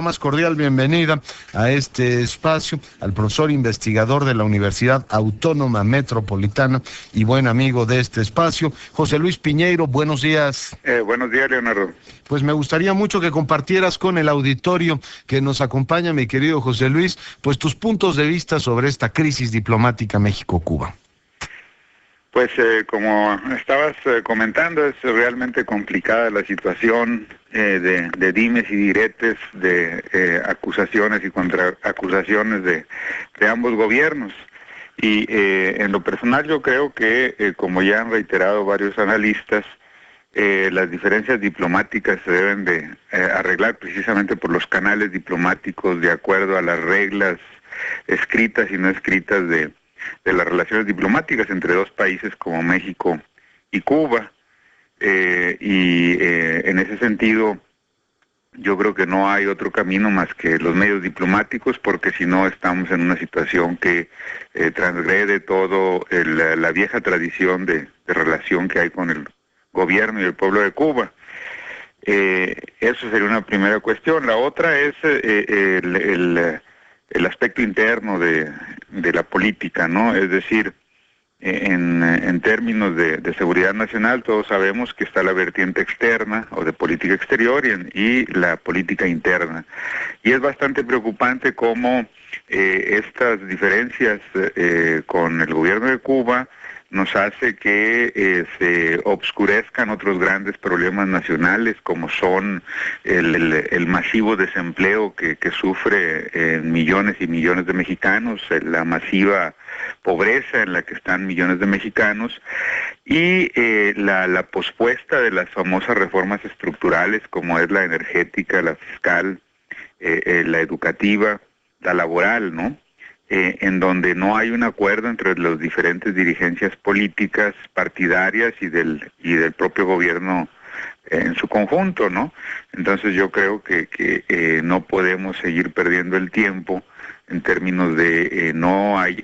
más cordial bienvenida a este espacio al profesor investigador de la Universidad Autónoma Metropolitana y buen amigo de este espacio, José Luis Piñeiro. Buenos días. Buenos días, Leonardo. Pues me gustaría mucho que compartieras con el auditorio que nos acompaña, mi querido José Luis, pues tus puntos de vista sobre esta crisis diplomática México-Cuba. Pues como estabas comentando, es realmente complicada la situación de dimes y diretes, de acusaciones y contraacusaciones de ambos gobiernos. Y en lo personal yo creo que, como ya han reiterado varios analistas, las diferencias diplomáticas se deben de arreglar precisamente por los canales diplomáticos de acuerdo a las reglas escritas y no escritas de las relaciones diplomáticas entre dos países como México y Cuba. En ese sentido, yo creo que no hay otro camino más que los medios diplomáticos, porque si no estamos en una situación que transgrede todo la vieja tradición de relación que hay con el gobierno y el pueblo de Cuba. Eso sería una primera cuestión. La otra es el aspecto interno de la política, ¿no? Es decir, en términos de seguridad nacional, todos sabemos que está la vertiente externa o de política exterior y la política interna. Y es bastante preocupante cómo estas diferencias con el gobierno de Cuba nos hace que se obscurezcan otros grandes problemas nacionales, como son el masivo desempleo que sufre millones y millones de mexicanos, la masiva pobreza en la que están millones de mexicanos, y la pospuesta de las famosas reformas estructurales, como es la energética, la fiscal, la educativa, la laboral, ¿no? En donde no hay un acuerdo entre las diferentes dirigencias políticas, partidarias y del propio gobierno en su conjunto, ¿no? Entonces yo creo que no podemos seguir perdiendo el tiempo en términos de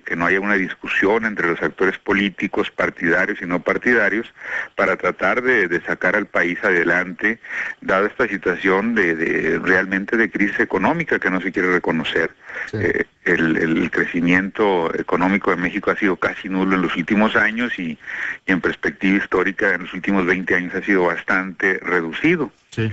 que no haya una discusión entre los actores políticos, partidarios y no partidarios, para tratar de sacar al país adelante, dada esta situación realmente de crisis económica que no se quiere reconocer. Sí. El crecimiento económico de México ha sido casi nulo en los últimos años y en perspectiva histórica en los últimos 20 años ha sido bastante reducido. Sí.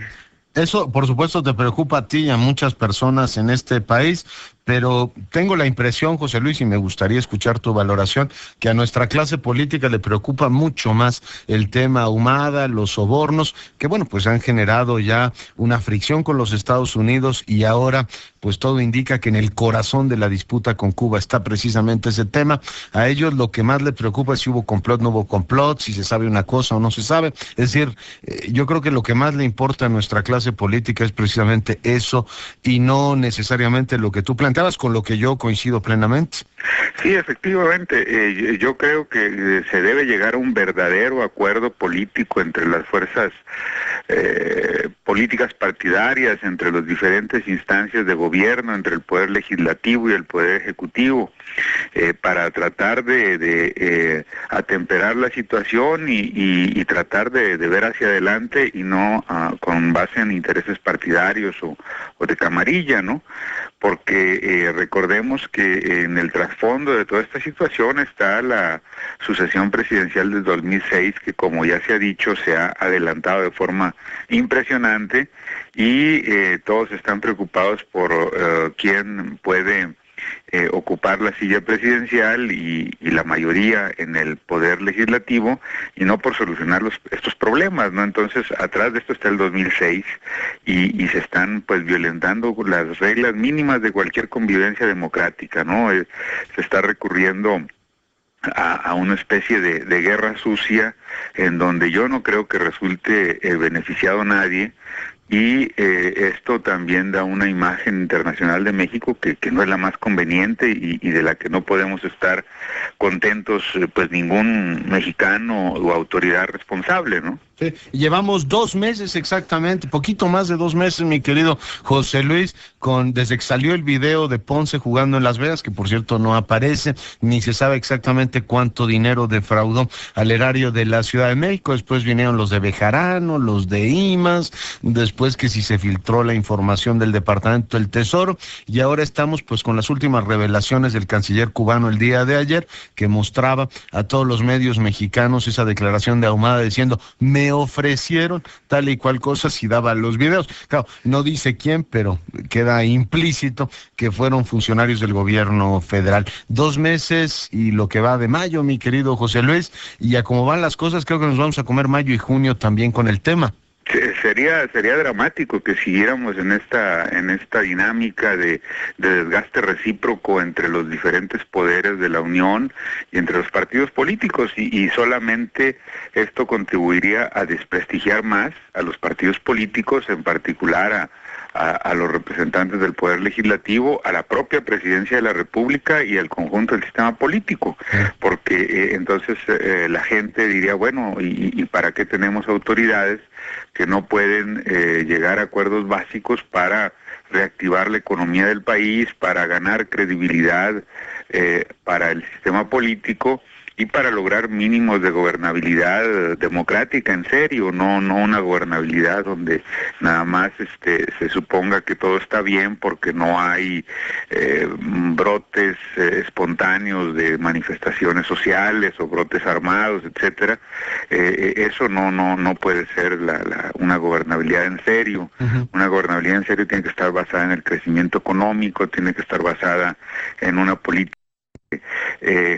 Eso, por supuesto, te preocupa a ti y a muchas personas en este país, pero tengo la impresión, José Luis, y me gustaría escuchar tu valoración, que a nuestra clase política le preocupa mucho más el tema Ahumada, los sobornos, que bueno, pues han generado ya una fricción con los Estados Unidos y ahora pues todo indica que en el corazón de la disputa con Cuba está precisamente ese tema. A ellos lo que más les preocupa es si hubo complot, no hubo complot, si se sabe una cosa o no se sabe. Es decir, yo creo que lo que más le importa a nuestra clase política es precisamente eso y no necesariamente lo que tú planteabas, con lo que yo coincido plenamente. Sí, efectivamente, yo creo que se debe llegar a un verdadero acuerdo político entre las fuerzas políticas partidarias, entre las diferentes instancias de gobierno, entre el poder legislativo y el poder ejecutivo, para tratar de atemperar la situación y tratar de ver hacia adelante y no con base en intereses partidarios o de camarilla, ¿no? Porque recordemos que en el trasfondo de toda esta situación está la sucesión presidencial del 2006, que como ya se ha dicho, se ha adelantado de forma impresionante y todos están preocupados por quién puede ocupar la silla presidencial y la mayoría en el poder legislativo y no por solucionar estos problemas, ¿no? Entonces, atrás de esto está el 2006 y se están pues violentando las reglas mínimas de cualquier convivencia democrática, ¿no? Se está recurriendo a una especie de guerra sucia en donde yo no creo que resulte beneficiado a nadie. Y esto también da una imagen internacional de México que no es la más conveniente y de la que no podemos estar contentos pues ningún mexicano o autoridad responsable, ¿no? Sí, llevamos 2 meses exactamente, poquito más de 2 meses, mi querido José Luis, desde que salió el video de Ponce jugando en Las Vegas, que por cierto no aparece, ni se sabe exactamente cuánto dinero defraudó al erario de la Ciudad de México. Después vinieron los de Bejarano, los de IMAS, después que si se filtró la información del Departamento del Tesoro, y ahora estamos pues con las últimas revelaciones del canciller cubano el día de ayer, que mostraba a todos los medios mexicanos esa declaración de Ahumada diciendo: me ofrecieron tal y cual cosa, si daba los videos. Claro, no dice quién, pero queda implícito que fueron funcionarios del gobierno federal. 2 meses y lo que va de mayo, mi querido José Luis, y a cómo van las cosas, creo que nos vamos a comer mayo y junio también con el tema. Sería dramático que siguiéramos en esta dinámica de desgaste recíproco entre los diferentes poderes de la Unión y entre los partidos políticos, y solamente esto contribuiría a desprestigiar más a los partidos políticos, en particular a los representantes del Poder Legislativo, a la propia Presidencia de la República y al conjunto del sistema político, porque entonces la gente diría, bueno, ¿y para qué tenemos autoridades que no pueden llegar a acuerdos básicos para reactivar la economía del país, para ganar credibilidad para el sistema político y para lograr mínimos de gobernabilidad democrática en serio, no una gobernabilidad donde nada más se suponga que todo está bien porque no hay brotes espontáneos de manifestaciones sociales o brotes armados, etcétera? Eso no puede ser una gobernabilidad en serio. Uh-huh. Una gobernabilidad en serio tiene que estar basada en el crecimiento económico, tiene que estar basada en una política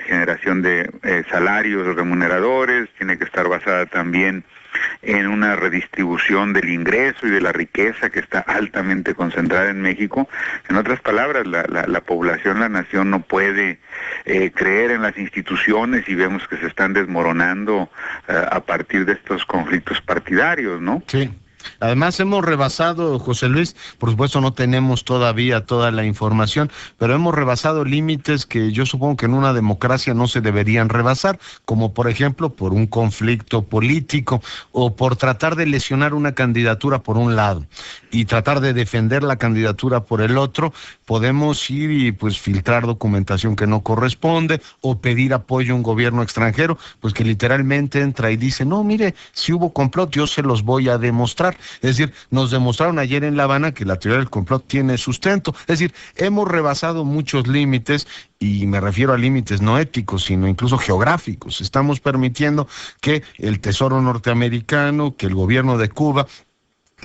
generación de salarios remuneradores, tiene que estar basada también en una redistribución del ingreso y de la riqueza que está altamente concentrada en México. En otras palabras, la población, la nación no puede creer en las instituciones, y vemos que se están desmoronando a partir de estos conflictos partidarios, ¿no? Sí. Además hemos rebasado, José Luis, por supuesto no tenemos todavía toda la información, pero hemos rebasado límites que yo supongo que en una democracia no se deberían rebasar, como por ejemplo por un conflicto político o por tratar de lesionar una candidatura por un lado y tratar de defender la candidatura por el otro. Podemos ir y pues filtrar documentación que no corresponde o pedir apoyo a un gobierno extranjero, pues que literalmente entra y dice, no, mire, si hubo complot yo se los voy a demostrar. Es decir, nos demostraron ayer en La Habana que la teoría del complot tiene sustento. Es decir, hemos rebasado muchos límites, y me refiero a límites no éticos, sino incluso geográficos. Estamos permitiendo que el Tesoro norteamericano, que el gobierno de Cuba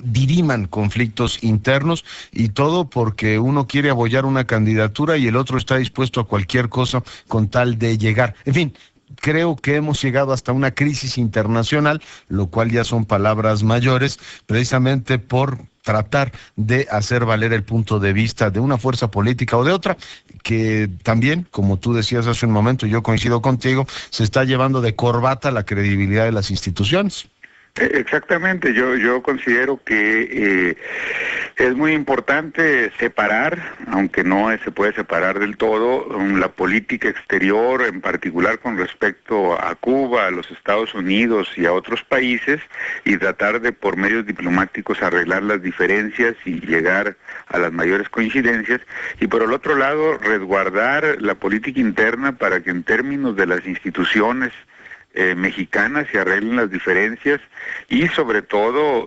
diriman conflictos internos, y todo porque uno quiere apoyar una candidatura y el otro está dispuesto a cualquier cosa con tal de llegar. En fin, creo que hemos llegado hasta una crisis internacional, lo cual ya son palabras mayores, precisamente por tratar de hacer valer el punto de vista de una fuerza política o de otra, que también, como tú decías hace un momento, yo coincido contigo, se está llevando de corbata la credibilidad de las instituciones. Exactamente, yo considero que es muy importante separar, aunque no se puede separar del todo, la política exterior, en particular con respecto a Cuba, a los Estados Unidos y a otros países, y tratar de por medios diplomáticos arreglar las diferencias y llegar a las mayores coincidencias, y por el otro lado resguardar la política interna para que en términos de las instituciones mexicanas se arreglen las diferencias y sobre todo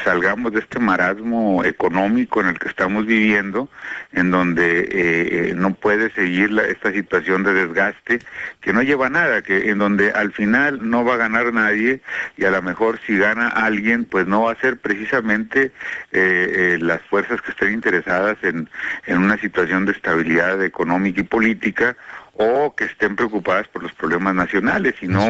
salgamos de este marasmo económico en el que estamos viviendo, en donde no puede seguir esta situación de desgaste que no lleva a nada, en donde al final no va a ganar nadie, y a lo mejor si gana alguien pues no va a ser precisamente las fuerzas que estén interesadas en una situación de estabilidad económica y política, o que estén preocupadas por los problemas nacionales, sino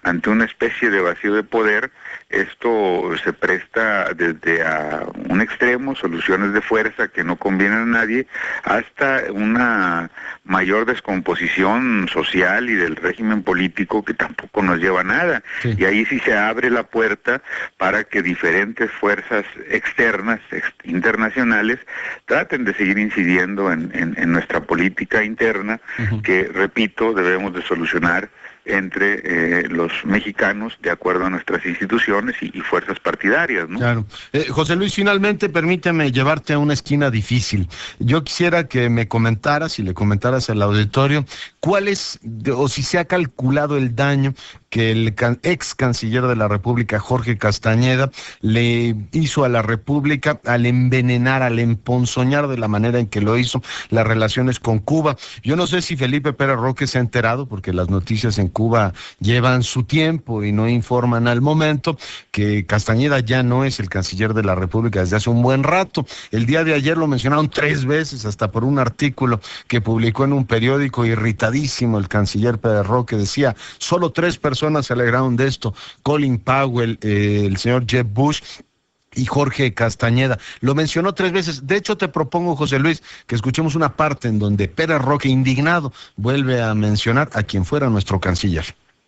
ante una especie de vacío de poder. Esto se presta desde a un extremo, soluciones de fuerza que no convienen a nadie, hasta una mayor descomposición social y del régimen político que tampoco nos lleva a nada. Sí. Y ahí sí se abre la puerta para que diferentes fuerzas externas, internacionales, traten de seguir incidiendo en nuestra política interna, que, repito, debemos de solucionar entre los mexicanos de acuerdo a nuestras instituciones y fuerzas partidarias, ¿no? Claro. José Luis, finalmente permíteme llevarte a una esquina difícil. Yo quisiera que me comentaras y le comentaras al auditorio cuál es, o si se ha calculado el daño que el ex canciller de la República, Jorge Castañeda, le hizo a la República al envenenar, al emponzoñar de la manera en que lo hizo las relaciones con Cuba. Yo no sé si Felipe Pérez Roque se ha enterado, porque las noticias en Cuba llevan su tiempo y no informan al momento, que Castañeda ya no es el canciller de la República desde hace un buen rato. El día de ayer lo mencionaron 3 veces, hasta por un artículo que publicó en un periódico. Irritadísimo el canciller Pérez Roque, decía, solo 3 personas se alegraron de esto: Colin Powell, el señor Jeb Bush y Jorge Castañeda. Lo mencionó 3 veces. De hecho, te propongo, José Luis, que escuchemos una parte en donde Pérez Roque, indignado, vuelve a mencionar a quien fuera nuestro canciller.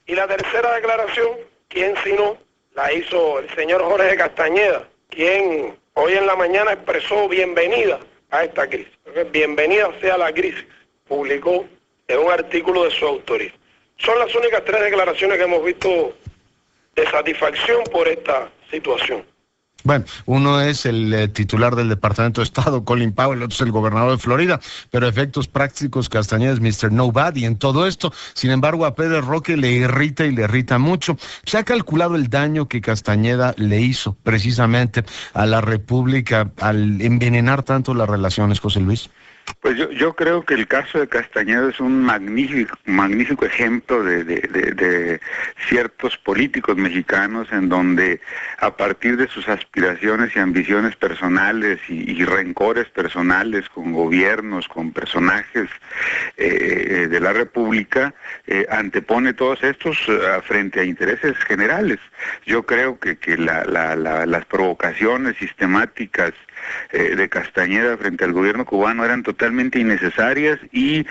Y la tercera declaración, ¿quién sino la hizo el señor Jorge Castañeda, quien hoy en la mañana expresó bienvenida a esta crisis? Bienvenida sea la crisis, publicó en un artículo de su autoría. Son las únicas 3 declaraciones que hemos visto de satisfacción por esta situación. Bueno, uno es el titular del Departamento de Estado, Colin Powell, otro es el gobernador de Florida, pero efectos prácticos, Castañeda es Mr. Nobody en todo esto. Sin embargo, a Pérez Roque le irrita y le irrita mucho. ¿Se ha calculado el daño que Castañeda le hizo precisamente a la República al envenenar tanto las relaciones, José Luis? Pues yo creo que el caso de Castañeda es un magnífico ejemplo de ciertos políticos mexicanos en donde a partir de sus aspiraciones y ambiciones personales y rencores personales con gobiernos, con personajes de la República, antepone todos estos frente a intereses generales. Yo creo que las provocaciones sistemáticas de Castañeda frente al gobierno cubano eran totalmente innecesarias y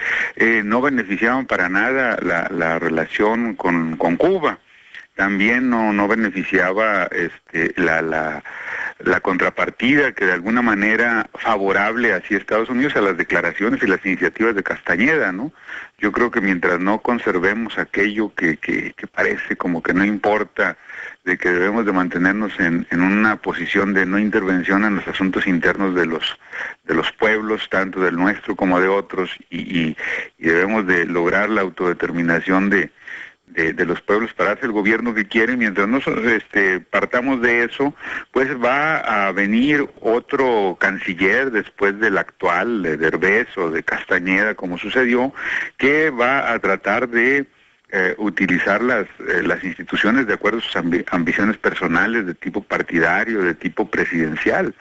no beneficiaban para nada la relación con Cuba. También no beneficiaba la contrapartida que de alguna manera favorable hacia Estados Unidos a las declaraciones y las iniciativas de Castañeda, ¿no? Yo creo que mientras no conservemos aquello que parece como que no importa, de que debemos de mantenernos en una posición de no intervención en los asuntos internos de los pueblos, tanto del nuestro como de otros, y debemos de lograr la autodeterminación de los pueblos para hacer el gobierno que quieren. Mientras no partamos de eso, pues va a venir otro canciller después del actual, de Derbez o de Castañeda, como sucedió, que va a tratar de utilizar las instituciones de acuerdo a sus ambiciones personales de tipo partidario, de tipo presidencial.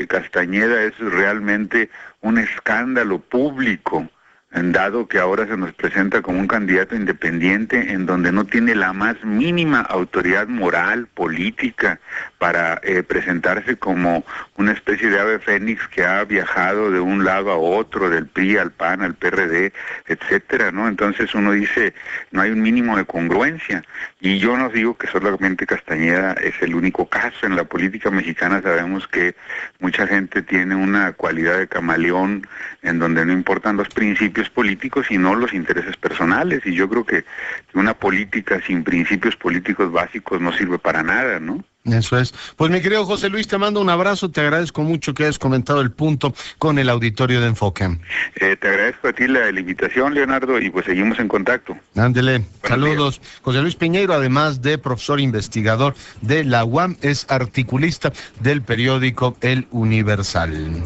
Castañeda es realmente un escándalo público, dado que ahora se nos presenta como un candidato independiente en donde no tiene la más mínima autoridad moral, política, para presentarse como una especie de ave fénix que ha viajado de un lado a otro, del PRI al PAN, al PRD, etcétera, ¿no? Entonces uno dice, no hay un mínimo de congruencia. Y yo no digo que solamente Castañeda es el único caso. En la política mexicana sabemos que mucha gente tiene una cualidad de camaleón en donde no importan los principios políticos sino los intereses personales, y yo creo que una política sin principios políticos básicos no sirve para nada, ¿no? Eso es. Pues mi querido José Luis, te mando un abrazo, te agradezco mucho que hayas comentado el punto con el auditorio de Enfoque. Te agradezco a ti la invitación, Leonardo, y pues seguimos en contacto. Ándele, saludos. José Luis Piñeiro, además de profesor investigador de la UAM, es articulista del periódico El Universal.